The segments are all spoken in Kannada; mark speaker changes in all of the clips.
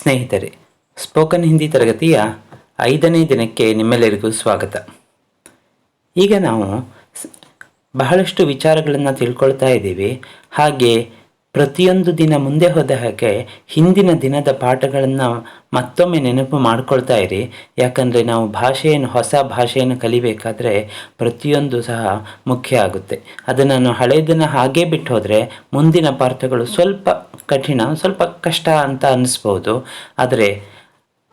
Speaker 1: ಸ್ನೇಹಿತರೆ, ಸ್ಪೋಕನ್ ಹಿಂದಿ ತರಗತಿಯ 5ನೇ ದಿನಕ್ಕೆ ನಿಮ್ಮೆಲ್ಲರಿಗೂ ಸ್ವಾಗತ. ಈಗ ನಾವು ಬಹಳಷ್ಟು ವಿಚಾರಗಳನ್ನು ತಿಳ್ಕೊಳ್ತಾ ಇದ್ದೀವಿ. ಹಾಗೆ ಪ್ರತಿಯೊಂದು ದಿನ ಮುಂದೆ ಹೋದ ಹಾಗೆ ಹಿಂದಿನ ದಿನದ ಪಾಠಗಳನ್ನು ಮತ್ತೊಮ್ಮೆ ನೆನಪು ಮಾಡ್ಕೊಳ್ತಾ ಇರಿ. ಯಾಕಂದರೆ ನಾವು ಹೊಸ ಭಾಷೆಯನ್ನು ಕಲಿಬೇಕಾದ್ರೆ ಪ್ರತಿಯೊಂದು ಸಹ ಮುಖ್ಯ ಆಗುತ್ತೆ. ಅದನ್ನು ನಾನು ಹಳೆಯದನ್ನು ಹಾಗೇ ಬಿಟ್ಟು ಹೋದರೆ ಮುಂದಿನ ಪಾಠಗಳು ಸ್ವಲ್ಪ ಕಠಿಣ, ಸ್ವಲ್ಪ ಕಷ್ಟ ಅಂತ ಅನ್ನಿಸ್ಬೋದು. ಆದರೆ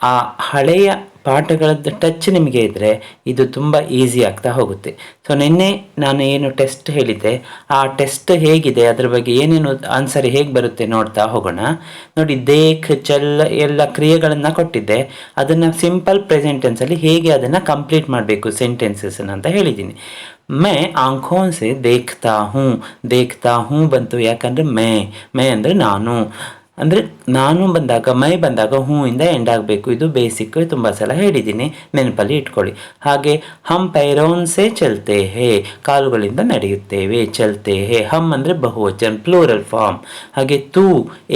Speaker 1: ಆ ಹಳೆಯ ಪಾಠಗಳದ್ದು ಟಚ್ ನಿಮಗೆ ಇದ್ದರೆ ಇದು ತುಂಬ ಈಸಿ ಆಗ್ತಾ ಹೋಗುತ್ತೆ. ಸೊ ನಿನ್ನೆ ನಾನು ಏನು ಟೆಸ್ಟ್ ಹೇಳಿದ್ದೆ, ಆ ಟೆಸ್ಟ್ ಹೇಗಿದೆ, ಅದರ ಬಗ್ಗೆ ಏನೇನು ಆನ್ಸರ್ ಹೇಗೆ ಬರುತ್ತೆ ನೋಡ್ತಾ ಹೋಗೋಣ. ನೋಡಿ, ದೇಖ್, ಚಲ್ ಎಲ್ಲ ಕ್ರಿಯೆಗಳನ್ನು ಕೊಟ್ಟಿದ್ದೆ. ಅದನ್ನು ಸಿಂಪಲ್ ಪ್ರೆಸೆಂಟ್ ಟೆನ್ಸಲ್ಲಿ ಹೇಗೆ ಅದನ್ನು ಕಂಪ್ಲೀಟ್ ಮಾಡಬೇಕು ಸೆಂಟೆನ್ಸಸ್ನ ಅಂತ ಹೇಳಿದ್ದೀನಿ. ಮೈ ಆಂಖೋನ್ ಸೆ ದೇಖ್ತಾ ಹೂँ ಬಂತು. ಯಾಕಂದರೆ ಮೈ ಅಂದರೆ ನಾನು, ಅಂದರೆ ನಾನು ಬಂದಾಗ, ಮೈ ಬಂದಾಗ ಹೂವಿಂದ ಎಂಡ್ ಆಗಬೇಕು. ಇದು ಬೇಸಿಕ್, ತುಂಬ ಸಲ ಹೇಳಿದ್ದೀನಿ, ನೆನಪಲ್ಲಿ ಇಟ್ಕೊಳ್ಳಿ. ಹಾಗೆ ಹಮ್ ಪೈರೋನ್ ಸೆ ಚಲ್ತೆ ಹೇ, ಕಾಲುಗಳಿಂದ ನಡೆಯುತ್ತೇವೆ. ಚಲ್ತೆ ಹೇ, ಹಮ್ ಅಂದರೆ ಬಹುವಚನ ಪ್ಲೂರಲ್ ಫಾರ್ಮ್. ಹಾಗೆ ತೂ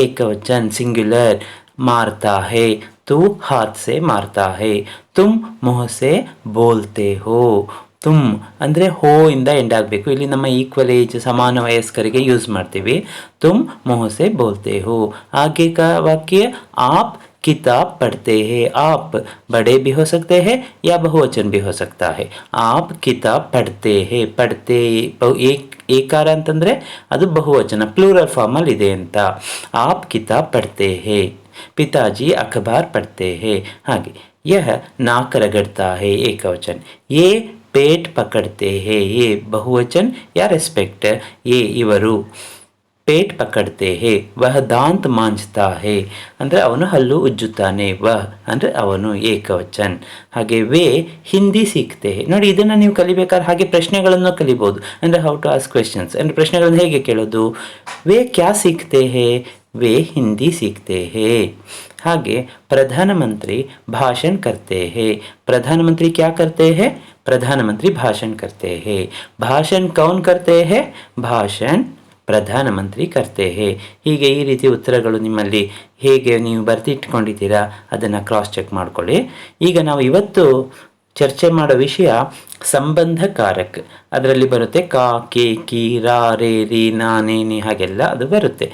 Speaker 1: ಏಕವಚನ ಸಿಂಗ್ಯುಲರ್. ಮಾರ್ತಾ ಹೇ, ತೂ ಹಾತ್ ಸೆ ಮಾರ್ತಾ ಹೇ. ತುಮ್ ಮುಹ್ ಸೆ ಬೋಲ್ತೆ ಹೋ. ತುಮ್ ಅಂದರೆ ಹೋ ಇಂದ ಎಂಡ್ ಆಗಬೇಕು. ಇಲ್ಲಿ ನಮ್ಮ ಈಕ್ವಲ್ ಏಜ್, ಸಮಾನ ವಯಸ್ಕರಿಗೆ ಯೂಸ್ ಮಾಡ್ತೀವಿ. ತುಮ್ ಮುಹ್ ಸೆ ಬೋಲ್ತೆ ಹೋ. आगे का वाक्य, आप किताब पढ़ते हैं. आप बड़े भी हो सकते हैं या बहुवचन भी हो सकता है. आप किताब पढ़ते हैं. पढ़ते ಏಕಾರ ಅಂತಂದರೆ ಅದು ಬಹುವಚನ, ಪ್ಲೂರಲ್ ಫಾರ್ಮಲ್ಲಿ ಇದೆ ಅಂತ. आप किताब पढ़ते हैं. पिताजी अखबार पढ़ते हैं. ಹಾಗೆ यह नाक रगड़ता है ಏಕವಚನ. ये पेट पकड़ते हैं. ये ಬಹುವಚನ या ರೆಸ್ಪೆಕ್ಟ್. ये ಇವರು. ಪೇಟ್ ಪಕಡ್ತೆ ಹೇ. ವಹ ದಾಂತ್ ಮಾಂಜ್ತಾ ಹೇ ಅಂದರೆ ಅವನು ಹಲ್ಲು ಉಜ್ಜುತ್ತಾನೆ. ವಹ ಅಂದರೆ ಅವನು ಏಕವಚನ್. ಹಾಗೆ ವೇ ಹಿಂದಿ ಸೀಖ್ತೆ ಹೇ. ನೋಡಿ, ಇದನ್ನು ನೀವು ಕಲಿಬೇಕಾದ್ರೆ ಹಾಗೆ ಪ್ರಶ್ನೆಗಳನ್ನು ಕಲಿಬೋದು. ಅಂದರೆ ಹೌ ಟು ಆಸ್ಕ್ ಕ್ವೆಶನ್ಸ್, ಅಂದರೆ ಪ್ರಶ್ನೆಗಳನ್ನು ಹೇಗೆ ಕೇಳೋದು. ವೇ ಕ್ಯಾ ಸೀಖ್ತೆ ಹೇ. वे हिंदी सीखते हैं. ಹಾಗೆ प्रधानमंत्री भाषण करते हैं. प्रधानमंत्री क्या करते हैं. प्रधानमंत्री भाषण करते हैं. भाषण कौन करते हैं. भाषण ಪ್ರಧಾನಮಂತ್ರಿ ಕರ್ತೆ ಹೇ. ಹೀಗೆ ಈ ರೀತಿ ಉತ್ತರಗಳು ನಿಮ್ಮಲ್ಲಿ ಹೇಗೆ ನೀವು ಬರೆದಿಟ್ಕೊಂಡಿದ್ದೀರಾ ಅದನ್ನು ಕ್ರಾಸ್ ಚೆಕ್ ಮಾಡಿಕೊಳ್ಳಿ. ಈಗ ನಾವು ಇವತ್ತು ಚರ್ಚೆ ಮಾಡೋ ವಿಷಯ ಸಂಬಂಧಕಾರಕ. ಅದರಲ್ಲಿ ಬರುತ್ತೆ ಕಾ, ಕೆ, ಕಿ, ರಾ, ರೇ, ರಿ, ನಾ, ನೇ, ನಿ ಹಾಗೆಲ್ಲ ಅದು ಬರುತ್ತೆ.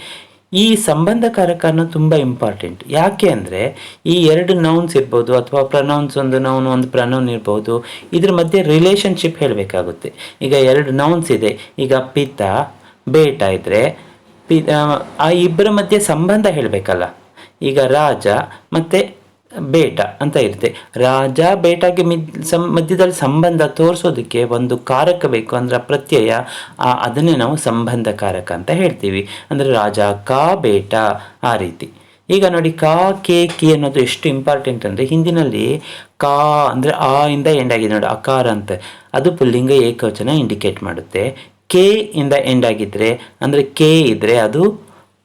Speaker 1: ಈ ಸಂಬಂಧಕಾರಕ ಅನ್ನೋದು ತುಂಬ ಇಂಪಾರ್ಟೆಂಟ್. ಯಾಕೆ ಅಂದರೆ ಈ ಎರಡು ನೌನ್ಸ್ ಇರ್ಬೋದು, ಅಥವಾ ಪ್ರನೌನ್ಸ್, ಒಂದು ನೌನ್ ಒಂದು ಪ್ರನೌನ್ ಇರ್ಬೋದು, ಇದ್ರ ಮಧ್ಯೆ ರಿಲೇಷನ್ಶಿಪ್ ಹೇಳಬೇಕಾಗುತ್ತೆ. ಈಗ ಎರಡು ನೌನ್ಸ್ ಇದೆ. ಈಗ ಪಿತಾ ಬೇಟ ಇದ್ದರೆ ಆ ಇಬ್ಬರ ಮಧ್ಯೆ ಸಂಬಂಧ ಹೇಳಬೇಕಲ್ಲ. ಈಗ ರಾಜ ಮತ್ತು ಬೇಟ ಅಂತ ಇರುತ್ತೆ. ರಾಜ ಬೇಟಗೆ ಮಧ್ಯದಲ್ಲಿ ಸಂಬಂಧ ತೋರಿಸೋದಕ್ಕೆ ಒಂದು ಕಾರಕ ಬೇಕು, ಅಂದರೆ ಪ್ರತ್ಯಯ. ಅದನ್ನೇ ನಾವು ಸಂಬಂಧಕಾರಕ ಅಂತ ಹೇಳ್ತೀವಿ. ಅಂದರೆ ರಾಜ ಕಾ ಬೇಟ, ಆ ರೀತಿ. ಈಗ ನೋಡಿ, ಕಾ, ಕೆ, ಕಿ ಅನ್ನೋದು ಎಷ್ಟು ಇಂಪಾರ್ಟೆಂಟ್ ಅಂದರೆ ಹಿಂದಿನಲ್ಲಿ ಕಾ ಅಂದರೆ ಆ ಇಂದ ಎಂಡ್ ಆಗಿದೆ ನೋಡಿ, ಅಕಾರ ಅಂತ. ಅದು ಪುಲ್ಲಿಂಗ ಏಕವಚನ ಇಂಡಿಕೇಟ್ ಮಾಡುತ್ತೆ. ಕೆ ಇಂದ ಎಂಡ್ ಆಗಿದ್ದರೆ ಅಂದರೆ ಕೆ ಇದ್ದರೆ ಅದು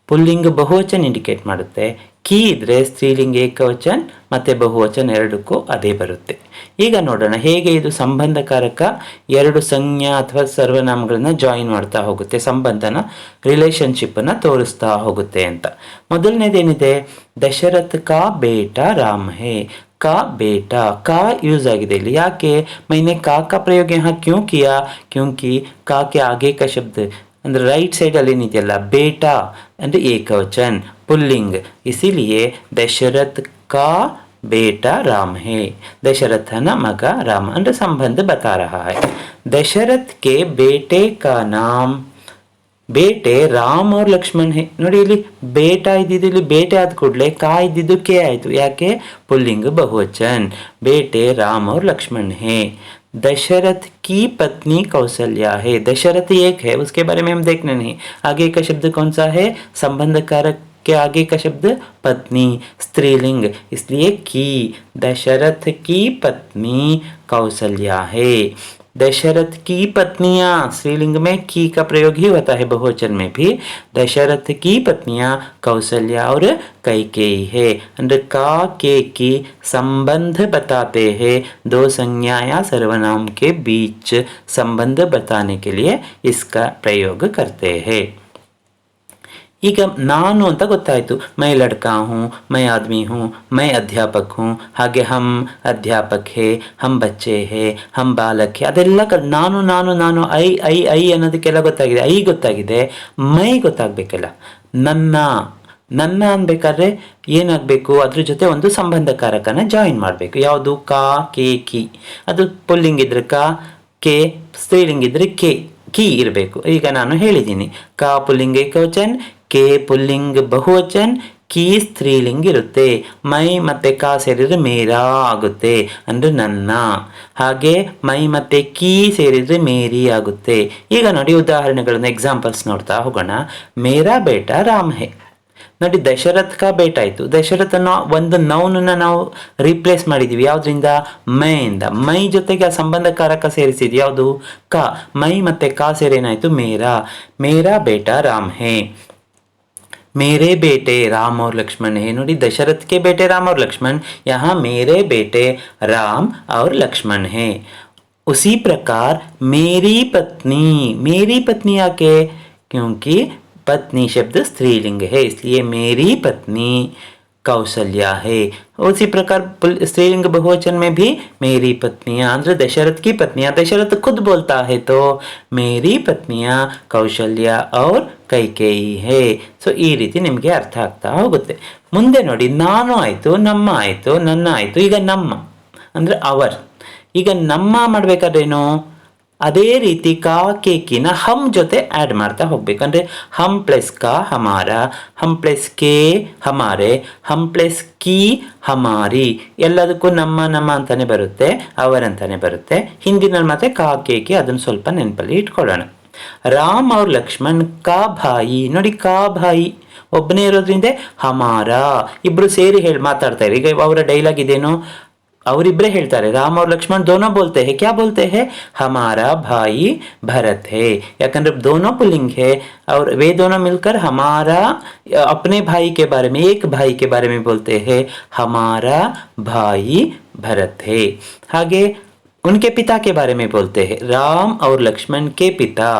Speaker 1: ಪುಲ್ಲಿಂಗ ಬಹುವಚನ ಇಂಡಿಕೇಟ್ ಮಾಡುತ್ತೆ. ಕಿ ಇದ್ದರೆ ಸ್ತ್ರೀಲಿಂಗ ಏಕವಚನ ಮತ್ತು ಬಹುವಚನ ಎರಡಕ್ಕೂ ಅದೇ ಬರುತ್ತೆ. ಈಗ ನೋಡೋಣ ಹೇಗೆ ಇದು ಸಂಬಂಧಕಾರಕ ಎರಡು ಸಂಜ್ಞಾ ಅಥವಾ ಸರ್ವನಾಮಗಳನ್ನ ಜಾಯಿನ್ ಮಾಡ್ತಾ ಹೋಗುತ್ತೆ, ಸಂಬಂಧನ, ರಿಲೇಷನ್ಶಿಪ್ಪನ್ನು ತೋರಿಸ್ತಾ ಹೋಗುತ್ತೆ ಅಂತ. ಮೊದಲನೇದೇನಿದೆ, ದಶರಥ್ ಕಾ ಬೇಟ ರಾಮ್ ಹೇ. का बेटा, का यूज़ आಗಿದೆ ಇಲ್ಲಿ. ಯಾಕೆ मैंने का प्रयोग यहाँ क्यों किया, क्योंकि का के आगे का शब्द ಅಂದರೆ ರೈಟ್ ಸೈಡಲ್ಲಿ ಏನಿದೆಯಲ್ಲ ಬೇಟಾ ಅಂದರೆ ಏಕವಚನ್ ಪುಲ್ಲಿಂಗ್. ಇಸಿಲಿಯೇ ದಶರಥ್ ಕಾ ಬೇಟಾ ರಾಮ್ ಹೇ. ದಶರಥನ ಮಗ ರಾಮ ಅಂದರೆ ಸಂಬಂಧ ಬತಾ ರಹಾ ಹೈ. ದಶರಥ್ ಕೆ ಬೇಟೆ ಕಾ ನಾಮ್, ಬೇಟೆ ರಾಮ್ ಅವ್ರ ಲಕ್ಷ್ಮಣ್ ಹೇ. ನೋಡಿ, ಇಲ್ಲಿ ಬೇಟ ಇದ್ದಿದ್ದು ಇಲ್ಲಿ ಬೇಟೆ ಆದ ಕೂಡಲೇ ಕಾ ಇದ್ದಿದ್ದು ಕೆ ಆಯಿತು. ಯಾಕೆ, ಪುಲ್ಲಿಂಗ ಬಹುವಚನ್. ಬೇಟೆ ರಾಮ್ और लक्ष्मण है. दशरथ की पत्नी कौशल्या है. दशरथ एक है, उसके बारे में हम देखने नहीं. आगे का शब्द कौन सा है, संबंध कारक के आगे का शब्द पत्नी, स्त्रीलिंग, इसलिए की. दशरथ की पत्नी कौशल्या है. दशरथ की पत्नियां, स्त्रीलिंग में की का प्रयोग ही होता है, बहुवचन में भी. दशरथ की पत्नियां कौशल्या और कैकेयी है. अंदर का, के, की संबंध बताते हैं. दो संज्ञा या सर्वनाम के बीच संबंध बताने के लिए इसका प्रयोग करते हैं. ಈಗ ನಾನು ಅಂತ ಗೊತ್ತಾಯಿತು, ಮೈ ಲಡ್ಕಾ ಹೂँ, ಮೈ ಆದ್ಮಿ ಹೂँ, ಮೈ ಅಧ್ಯಾಪಕ್ ಹೂँ, ಹಾಗೆ ಹಮ್ ಅಧ್ಯಾಪಕ್ ಹೇ, ಹಮ್ ಬಚ್ಚೆ ಹೇ, ಹಮ್ ಬಾಲಕ್ ಹೇ, ಅದೆಲ್ಲ ನಾನು ನಾನು ನಾನು ಐ ಐ ಐ ಅನ್ನೋದಕ್ಕೆಲ್ಲ ಗೊತ್ತಾಗಿದೆ. ಐ ಗೊತ್ತಾಗಿದೆ, ಮೈ ಗೊತ್ತಾಗಬೇಕಲ್ಲ. ನನ್ನ ನನ್ನ ಅನ್ಬೇಕಾದ್ರೆ ಏನಾಗಬೇಕು, ಅದ್ರ ಜೊತೆ ಒಂದು ಸಂಬಂಧಕಾರಕನ ಜಾಯಿನ್ ಮಾಡಬೇಕು. ಯಾವುದು? ಕಾ ಕೆ ಕಿ. ಅದು ಪುಲ್ಲಿಂಗ್ ಇದ್ರೆ ಕಾ, ಕೆ ಸ್ತ್ರೀಲಿಂಗ್ ಇದ್ರೆ ಕೆ, ಕಿ ಇರಬೇಕು. ಈಗ ನಾನು ಹೇಳಿದ್ದೀನಿ, ಕಾ ಪುಲ್ಲಿಂಗ್ ಏಕವಚನ್, ಕೆ ಪುಲ್ಲಿಂಗ್ ಬಹುವಚನ್, ಕಿ ಸ್ತ್ರೀಲಿಂಗ್ ಇರುತ್ತೆ. ಮೈ ಮತ್ತೆ ಕಾ ಸೇರಿದ್ರೆ ಮೇರಾ ಆಗುತ್ತೆ, ಅಂದ್ರೆ ನನ್ನ. ಹಾಗೆ ಮೈ ಮತ್ತೆ ಕಿ ಸೇರಿದ್ರೆ ಮೇರಿ ಆಗುತ್ತೆ. ಈಗ ನೋಡಿ ಉದಾಹರಣೆಗಳನ್ನ, ಎಕ್ಸಾಂಪಲ್ಸ್ ನೋಡ್ತಾ ಹೋಗೋಣ. ಮೇರಾ ಬೇಟಾ ರಾಮ್ ಹೇ. ನೋಡಿ, ದಶರಥ್ ಕಾ ಬೇಟ ಆಯಿತು. ದಶರಥನ ಒಂದು ನೌನನ್ನ ನಾವು ರೀಪ್ಲೇಸ್ ಮಾಡಿದ್ದೀವಿ. ಯಾವುದರಿಂದ? ಮೈಯಿಂದ. ಮೈ ಜೊತೆಗೆ ಆ ಸಂಬಂಧಕಾರಕ ಸೇರಿಸಿದ್ವಿ. ಯಾವುದು? ಕಾ. ಮೈ ಮತ್ತೆ ಕಾ ಸೇರಿ ಏನಾಯಿತು? ಮೇರಾ. ಮೇರಾ ಬೇಟ ರಾಮ್ ಹೇ. मेरे बेटे राम और लक्ष्मण है. ನೋಡಿ, दशरथ के बेटे राम और लक्ष्मण, यहाँ मेरे बेटे राम और लक्ष्मण है. उसी प्रकार मेरी पत्नी आके, क्योंकि पत्नी शब्द स्त्रीलिंग है, इसलिए मेरी पत्नी कौशल्या है. उसी प्रकार स्त्रीलिंग बहुवचन में भी मेरी पत्नियां, ಅಂದ್ರೆ दशरथ की पत्नियां. दशरथ खुद बोलता है तो मेरी पत्नियां कौशल्या और ಕೈಕೇಯಿ ಹೇ. ಸೊ ಈ ರೀತಿ ನಿಮಗೆ ಅರ್ಥ ಆಗ್ತಾ ಹೋಗುತ್ತೆ. ಮುಂದೆ ನೋಡಿ, ನಾನು ಆಯಿತು, ನಮ್ಮ ಆಯಿತು, ನನ್ನ ಆಯಿತು. ಈಗ ನಮ್ಮ ಅಂದರೆ ಅವರ್. ಈಗ ನಮ್ಮ ಮಾಡಬೇಕಾದ್ರೇನು? ಅದೇ ರೀತಿ ಕಾ ಕೇಕಿನ ಹಮ್ ಜೊತೆ ಆ್ಯಡ್ ಮಾಡ್ತಾ ಹೋಗ್ಬೇಕು. ಅಂದರೆ ಹಮ್ ಪ್ಲಸ್ ಕಾ ಹಮಾರ, ಹಮ್ ಪ್ಲಸ್ ಕೆ ಹಮಾರೆ, ಹಮ್ ಪ್ಲಸ್ ಕಿ ಹಮಾರಿ. ಎಲ್ಲದಕ್ಕೂ ನಮ್ಮ ನಮ್ಮ ಅಂತಾನೆ ಬರುತ್ತೆ, ಅವರಂತಾನೆ ಬರುತ್ತೆ. ಹಿಂದಿನಲ್ಲಿ ಮತ್ತೆ ಕಾ ಕೇಕಿ, ಅದನ್ನು ಸ್ವಲ್ಪ ನೆನಪಲ್ಲಿ ಇಟ್ಕೊಳ್ಳೋಣ. ರಾಮ್ ಅವ್ರ ಲಕ್ಷ್ಮಣ್ ಕಾ ಭಾಯಿ. ನೋಡಿ, ಕಾ ಭಾಯಿ ಒಬ್ಬನೇ ಇರೋದ್ರಿಂದ ಹಮಾರ. ಇಬ್ರು ಸೇರಿ ಮಾತಾಡ್ತಾರೆ. ಈಗ ಅವರ ಡೈಲಾಗ್ ಇದೇನು? ಅವರಿಬ್ಬರೇ ಹೇಳ್ತಾರೆ, ರಾಮ್ और लक्ष्मण दोनों बोलते हैं. क्या बोलते हैं? हमारा भाई भरत है. याकंद्रे दोनों पुल्लिंग है और वे दोनों मिलकर हमारा, अपने भाई के बारे में, एक भाई के बारे में बोलते हैं, हमारा भाई भरत है. ಹಾಗೆ उनके पिता के बारे में बोलते हैं, राम और लक्ष्मण के पिता,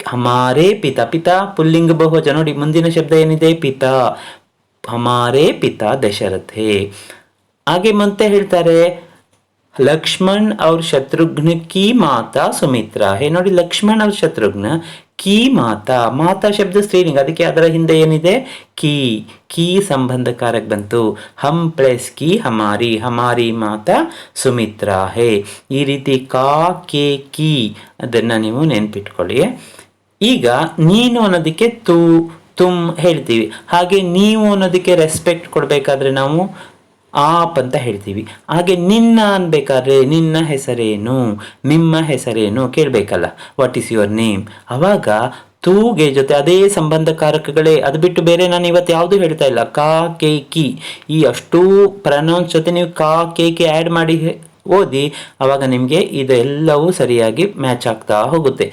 Speaker 1: हमारे पिता. पिता पुल्लिंग ಬಹುವಚನ. ನೋಡಿ, ಮುಂದಿನ ಶಬ್ದ ಏನಿದೆ? ಪಿತಾ. हमारे पिता दशरथ है. आगे मनते ಹೇಳ್ತಾರೆ, लक्ष्मण और शत्रुघ्न की माता सुमित्रा है. ನೋಡಿ, ಲಕ್ಷ್ಮಣ್ और ಶತ್ರುಘ್ನ ಕಿ ಮಾತಾ. ಮಾತಾ ಶಬ್ದ ಸ್ತ್ರೀಲಿಂಗ, ಅದಕ್ಕೆ ಅದರ ಹಿಂದೆ ಏನಿದೆ? ಕಿ. ಕಿ ಸಂಬಂಧಕಾರಕ ಬಂತು. ಹಮ್ ಪ್ಲಸ್ ಕಿ ಹಮಾರಿ, ಹಮಾರಿ ಮಾತಾ ಸುಮಿತ್ರಾ ಹೇ. ಈ ರೀತಿ ಕಾ ಕೆ ಕಿ ಅದನ್ನು ನೀವು ನೆನ್ಪಿಟ್ಕೊಳ್ಳಿ. ಈಗ ನೀನು ಅನ್ನೋದಕ್ಕೆ ತು ತುಮ್ ಹೇಳ್ತೀವಿ. ಹಾಗೆ ನೀವು ಅನ್ನೋದಕ್ಕೆ ರೆಸ್ಪೆಕ್ಟ್ ಕೊಡಬೇಕಾದ್ರೆ ನಾವು ಆಪ್ ಅಂತ ಹೇಳ್ತೀವಿ. ಹಾಗೆ ನಿನ್ನ ಅನ್ಬೇಕಾದ್ರೆ ನಿನ್ನ ಹೆಸರೇನು, ನಿಮ್ಮ ಹೆಸರೇನು ಕೇಳಬೇಕಲ್ಲ. What is your name. ಅವಾಗ ತೂಗೆ ಜೊತೆ ಅದೇ ಸಂಬಂಧಕಾರಕಗಳೇ, ಅದು ಬಿಟ್ಟು ಬೇರೆ ನಾನು ಇವತ್ತು ಯಾವುದು ಹೇಳ್ತಾ ಇಲ್ಲ. ಕಾ ಕೆ ಕಿ, ಈ ಅಷ್ಟೂ ಪ್ರನೌನ್ಸ್ ಜೊತೆ ನೀವು ಕಾ ಕೆ ಕೆ ಆ್ಯಡ್ ಮಾಡಿ ಓದಿ, ಅವಾಗ ನಿಮಗೆ ಇದೆಲ್ಲವೂ ಸರಿಯಾಗಿ ಮ್ಯಾಚ್ ಆಗ್ತಾ ಹೋಗುತ್ತೆ.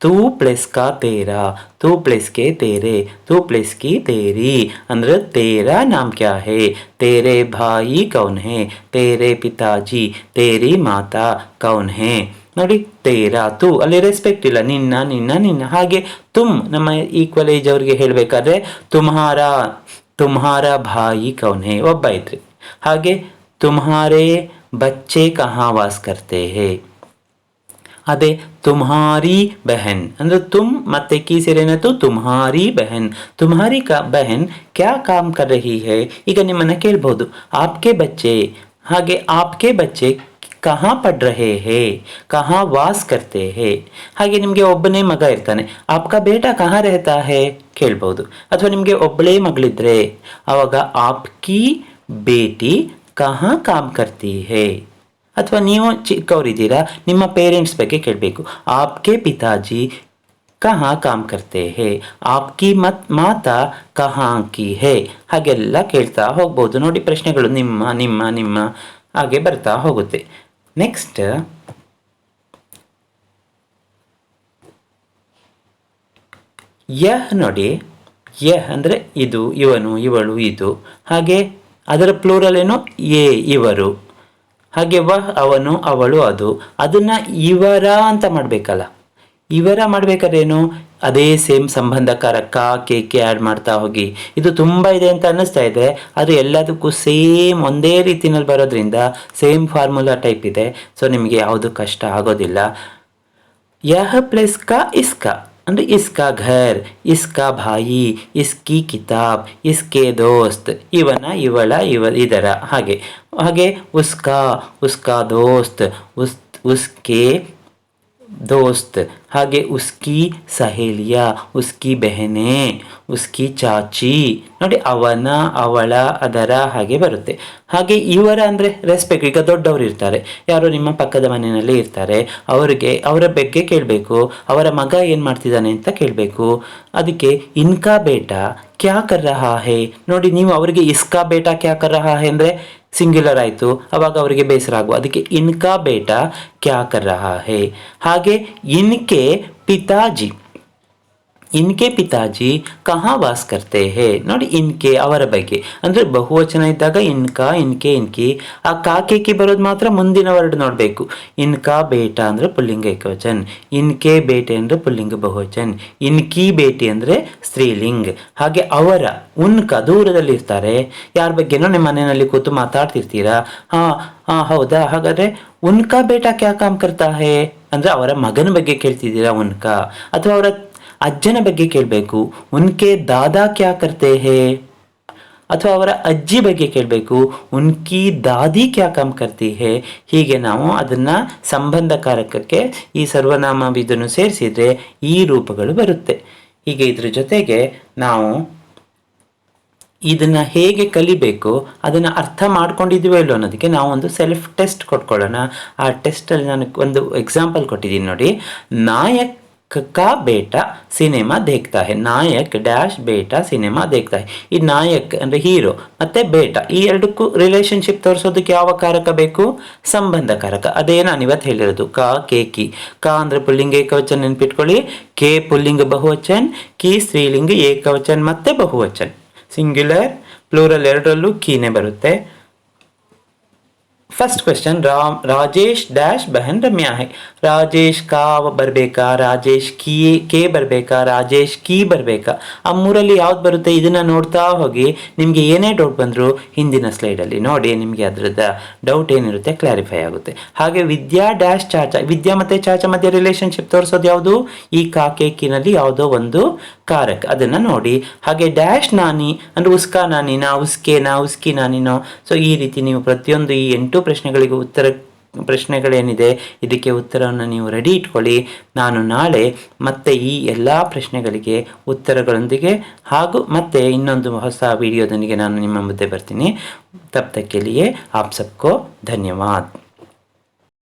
Speaker 1: तू प्लस का तेरा, तू प्लस के तेरे, तू प्लस की तेरी. ಅಂದ್ರೆ तेरा नाम क्या है, तेरे भाई कौन है, तेरे पिताजी, तेरी माता कौन है. ನೋಡಿ, ತೇರಾ ತು ಅಲ್ಲಿ ರೆಸ್ಪೆಕ್ಟ್ ಇಲ್ಲ. ನಿನ್ನ ನಿನ್ನ ನಿನ್ನ. ಹಾಗೆ ತುಮ್ ನಮ್ಮ ಈಕ್ವಲ್ ಏಜ್ ಅವರಿಗೆ ಹೇಳಬೇಕಾದ್ರೆ ತುಮ್ಹಾರ ಭಾಯಿ ಕೌನ್ ಹೇ, ಒಬ್ಬ ಇದ್ರಿ. ಹಾಗೆ ತುಮ್ಹಾರೆ ಬಚ್ಚೆ ಕಹಾ ವಾಸ್ ಕರ್ತೆ ಹೇ. ಅದೇ ತುಮ್ಹಾರಿ ಬಹನ್ ಅಂದ್ರೆ ತುಮ್ ಮತ್ತೆ ಕಿ ಸೇರೇನಾಯ್ತು? ತುಮ್ಹಾರಿ ಬಹನ್. ತುಮ್ಹಾರಿ ಬಹನ್ ಕ್ಯಾ ಕಾಮ್ ಕರ್ ರಹಿ ಹೈ. ಈಗ ನಿಮ್ಮನ್ನ ಕೇಳ್ಬಹುದು, ಆಪ್ಕೆ ಬಚ್ಚೆ. ಹಾಗೆ ಆಪ್ಕೆ ಬಚ್ಚೆ ಕಹಾ ಪಡ್ ರಹೆ ಹೇ, ಕಹಾ ವಾಸ್ ಕರ್ತೆ ಹೇ. ಹಾಗೆ ನಿಮಗೆ ಒಬ್ಬನೇ ಮಗ ಇರ್ತಾನೆ, ಆಪ್ಕಾ ಬೇಟಾ ಕಹಾ ರೆಹತಾ ಹೇ ಕೇಳ್ಬಹುದು. ಅಥವಾ ನಿಮಗೆ ಒಬ್ಬಳೇ ಮಗಳಿದ್ರೆ ಅವಾಗ ಆಪ್ಕಿ ಬೇಟಿ ಕಹಾ ಕಾಮ್ ಕರ್ತಿ ಹೇ. ಅಥವಾ ನೀವು ಚಿಕ್ಕವರಿದ್ದೀರಾ, ನಿಮ್ಮ ಪೇರೆಂಟ್ಸ್ ಬಗ್ಗೆ ಕೇಳಬೇಕು, ಆಪ್ಕೆ ಪಿತಾಜಿ ಕಹಾ ಕಾಮ್ ಕರ್ತೆ ಹೇ, ಆಪ್ಕಿ ಮಾತಾ ಕಹಾ ಕಿ ಹೇ. ಹಾಗೆಲ್ಲ ಕೇಳ್ತಾ ಹೋಗ್ಬೋದು. ನೋಡಿ, ಪ್ರಶ್ನೆಗಳು ನಿಮ್ಮ ನಿಮ್ಮ ನಿಮ್ಮ ಹಾಗೆ ಬರ್ತಾ ಹೋಗುತ್ತೆ. ನೆಕ್ಸ್ಟ್ ಯಹ್ ನೋಡಿ, ಯಹ್ ಅಂದರೆ ಇದು, ಇವನು, ಇವಳು, ಇದು. ಹಾಗೆ ಅದರ ಪ್ಲೂರಲ್ ಏನು? ಎ ಇವರು. ಹಾಗೆ ವಹ್ ಅವನು, ಅವಳು, ಅದು. ಅದನ್ನು ಇವರ ಅಂತ ಮಾಡಬೇಕಲ್ಲ. ಇವರ ಮಾಡ್ಬೇಕಾದ್ರೇನು ಅದೇ ಸೇಮ್ ಸಂಬಂಧಕಾರಕ ಕೆ ಆ್ಯಡ್ ಮಾಡ್ತಾ ಹೋಗಿ. ಇದು ತುಂಬ ಇದೆ ಅಂತ ಅನ್ನಿಸ್ತಾ ಇದೆ, ಆದರೆ ಎಲ್ಲದಕ್ಕೂ ಸೇಮ್ ಒಂದೇ ರೀತಿಯಲ್ಲಿ ಬರೋದ್ರಿಂದ ಸೇಮ್ ಫಾರ್ಮುಲಾ ಟೈಪ್ ಇದೆ. ಸೊ ನಿಮಗೆ ಯಾವುದು ಕಷ್ಟ ಆಗೋದಿಲ್ಲ. ಯಹ ಪ್ಲಸ್ ಕಾ ಇಸ್ಕಾ ಅಂದರೆ ಇಸ್ಕಾ ಘರ್, ಇಸ್ಕಾ ಭಾಯಿ, ಇಸ್ಕಿ ಕಿತಾಬ್, ಇಸ್ಕೆ ದೋಸ್ತ್, ಇವನ ಇವಳ ಇದರ ಹಾಗೆ ಹಾಗೆ ಉಸ್ಕಾ ದೋಸ್ತ್, ಉಸ್ಕೆ ದೋಸ್ತ್, ಹಾಗೆ ಉಸ್ಕಿ ಸಹೇಲಿಯಾ, ಉಸ್ಕಿ ಬೆಹನೆ, ಉಸ್ಕಿ ಚಾಚಿ. ನೋಡಿ ಅವನ ಅವಳ ಅದರ ಹಾಗೆ ಬರುತ್ತೆ. ಹಾಗೆ ಇವರ ಅಂದರೆ ರೆಸ್ಪೆಕ್ಟ್. ಈಗ ದೊಡ್ಡವರು ಇರ್ತಾರೆ, ಯಾರು ನಿಮ್ಮ ಪಕ್ಕದ ಮನೆಯಲ್ಲಿ ಇರ್ತಾರೆ, ಅವರ ಬಗ್ಗೆ ಕೇಳಬೇಕು, ಅವರ ಮಗ ಏನು ಮಾಡ್ತಿದ್ದಾನೆ ಅಂತ ಕೇಳಬೇಕು. ಅದಕ್ಕೆ ಇನ್ಕಾ ಬೇಟಾ ಕ್ಯಾ ಕರ್ ರಹಾ ಹೇ. ನೋಡಿ ನೀವು ಅವರಿಗೆ ಇಸ್ಕಾ ಬೇಟಾ ಕ್ಯಾ ಕರ್ ರಹಾ ಹೇ ಅಂದರೆ ಸಿಂಗ್ಯುಲರ್ ಆಯಿತು, ಅವಾಗ ಅವರಿಗೆ ಬೇಸರ ಆಗುವ. ಅದಕ್ಕೆ ಇನ್ಕಾ ಬೇಟಾ ಕ್ಯಾ ಕರ್ ರಹಾ ಹೇ. ಹಾಗೆ ಇನ್ಕೆ ಪಿತಾಜಿ ಕಹಾ ವಾಸ್ ಕರ್ತೆ ಹೇ. ನೋಡಿ ಇನ್ಕೆ ಅವರ ಬಗ್ಗೆ ಅಂದರೆ ಬಹುವಚನ ಇದ್ದಾಗ ಇನ್ಕೆ ಇನ್ಕಿ. ಆ ಕಾಕೇಕಿ ಬರೋದು ಮಾತ್ರ ಮುಂದಿನ ವರ್ಡ್ ನೋಡಬೇಕು. ಇನ್ಕಾ ಬೇಟಾ ಅಂದರೆ ಪುಲ್ಲಿಂಗ ಏಕವಚನ್, ಇನ್ಕೆ ಬೇಟೆ ಅಂದರೆ ಪುಲ್ಲಿಂಗ ಬಹುವಚನ್, ಇನ್ಕಿ ಬೇಟಿ ಅಂದರೆ ಸ್ತ್ರೀಲಿಂಗ್. ಹಾಗೆ ಅವರ ಉನ್ಕ ದೂರದಲ್ಲಿ ಇರ್ತಾರೆ, ಯಾರ ಬಗ್ಗೆನೋ ನಿಮ್ಮ ಮನೆಯಲ್ಲಿ ಕೂತು ಮಾತಾಡ್ತಿರ್ತೀರಾ. ಹೌದಾ, ಹಾಗಾದರೆ ಉನ್ಕಾ ಬೇಟಾ ಕ್ಯಾ ಕಾಮ್ ಕರ್ತಾ ಹೇ ಅಂದರೆ ಅವರ ಮಗನ ಬಗ್ಗೆ ಕೇಳ್ತಿದ್ದೀರಾ ಉನ್ಕಾ. ಅಥವಾ ಅವರ ಅಜ್ಜನ ಬಗ್ಗೆ ಕೇಳಬೇಕು, ಉನ್ಕೆ ದಾದಾ ಕ್ಯಾ ಕರ್ತೆ ಹೇ. ಅಥವಾ ಅವರ ಅಜ್ಜಿ ಬಗ್ಗೆ ಕೇಳಬೇಕು, ಉನ್ಕಿ ದಾದಿ ಕ್ಯಾ ಕಾಮ್ ಕರ್ತಿ ಹೇ. ಹೀಗೆ ನಾವು ಅದನ್ನು ಸಂಬಂಧಕಾರಕಕ್ಕೆ ಈ ಸರ್ವನಾಮ ಇದನ್ನು ಸೇರಿಸಿದರೆ ಈ ರೂಪಗಳು ಬರುತ್ತೆ. ಹೀಗೆ ಇದ್ರ ಜೊತೆಗೆ ನಾವು ಇದನ್ನು ಹೇಗೆ ಕಲಿಬೇಕು, ಅದನ್ನು ಅರ್ಥ ಮಾಡ್ಕೊಂಡಿದ್ದೀವೋ ಇಲ್ಲೋ ಅನ್ನೋದಕ್ಕೆ ನಾವು ಒಂದು ಸೆಲ್ಫ್ ಟೆಸ್ಟ್ ಕೊಟ್ಕೊಳ್ಳೋಣ. ಆ ಟೆಸ್ಟಲ್ಲಿ ನಾನು ಒಂದು ಎಕ್ಸಾಂಪಲ್ ಕೊಟ್ಟಿದ್ದೀನಿ ನೋಡಿ. ನಾಯಕ್ ಕಾ ಬೇಟಾ ಸಿನಿಮಾ ದೇಖ್ತಾ ಹೇ. ನಾಯಕ್ ಡ್ಯಾಶ್ ಬೇಟಾ ಸಿನಿಮಾ ದೇಖ್ತಾ ಹೇ. ಈ ನಾಯಕ್ ಅಂದರೆ ಹೀರೋ ಮತ್ತು ಬೇಟಾ ಈ ಎರಡಕ್ಕೂ ರಿಲೇಷನ್ಶಿಪ್ ತೋರಿಸೋದಕ್ಕೆ ಯಾವ ಕಾರಕ ಬೇಕು? ಸಂಬಂಧಕಾರಕ. ಅದೇ ನಾನು ಇವತ್ತು ಹೇಳಿರೋದು ಕಿ. ಕಾ ಅಂದರೆ ಪುಲ್ಲಿಂಗ ಏಕವಚನ ನೆನ್ಪಿಟ್ಕೊಳ್ಳಿ, ಕೆ ಪುಲ್ಲಿಂಗ ಬಹುವಚನ್, ಕಿ ಸ್ತ್ರೀಲಿಂಗ ಏಕವಚನ್ ಮತ್ತು ಬಹುವಚನ್. ಸಿಂಗ್ಯುಲರ್ ಪ್ಲೂರಲ್ ಎರಡರಲ್ಲೂ ಕೀನೇ ಬರುತ್ತೆ. First question, Rajesh dash ಬಹನ್ Ramya high. Rajesh ಕಾ ಬರಬೇಕಾ, ರಾಜೇಶ್ ಕೆ ಬರಬೇಕಾ, ರಾಜೇಶ್ ಕಿ ಬರಬೇಕಾ? ಆ ಮೂರಲ್ಲಿ ಯಾವ್ದು ಬರುತ್ತೆ ಇದನ್ನು ನೋಡ್ತಾ ಹೋಗಿ. ನಿಮಗೆ ಏನೇ ಡೌಟ್ ಬಂದರೂ ಹಿಂದಿನ ಸ್ಲೈಡಲ್ಲಿ ನೋಡಿ, ನಿಮಗೆ ಅದರದ ಡೌಟ್ ಏನಿರುತ್ತೆ ಕ್ಲಾರಿಫೈ ಆಗುತ್ತೆ. ಹಾಗೆ ವಿದ್ಯಾ ಡ್ಯಾಶ್ ಚಾಚಾ, ವಿದ್ಯಾ ಮತ್ತು ಚಾಚಾ ಮಧ್ಯೆ ರಿಲೇಷನ್ಶಿಪ್ ತೋರಿಸೋದು ಯಾವುದು? ಈ ಕಾಕೇಕಿನಲ್ಲಿ ಯಾವುದೋ ಒಂದು ಕಾರಕ, ಅದನ್ನು ನೋಡಿ. ಹಾಗೆ ಡ್ಯಾಶ್ ನಾನಿ ಅಂದರೆ ಉಸ್ಕಾ ನಾನಿನಾ, ಉಸ್ಕಿ ನಾನಿನೋ. ಸೊ ಈ ರೀತಿ ನೀವು ಪ್ರತಿಯೊಂದು ಈ 8 ಪ್ರಶ್ನೆಗಳಿಗೂ ಪ್ರಶ್ನೆಗಳೇನಿದೆ ಇದಕ್ಕೆ ಉತ್ತರವನ್ನು ನೀವು ರೆಡಿ ಇಟ್ಕೊಳ್ಳಿ. ನಾನು ನಾಳೆ ಮತ್ತೆ ಈ ಎಲ್ಲ ಪ್ರಶ್ನೆಗಳಿಗೆ ಉತ್ತರಗಳೊಂದಿಗೆ ಹಾಗೂ ಮತ್ತೆ ಇನ್ನೊಂದು ಹೊಸ ವಿಡಿಯೋದೊಂದಿಗೆ ನಾನು ನಿಮ್ಮ ಮುಂದೆ ಬರ್ತೀನಿ. ತಬ್ ತಕ್ ಕೆ ಲಿಯೆ ಆಪ್ ಸಬ್ಕೋ ಧನ್ಯವಾದ.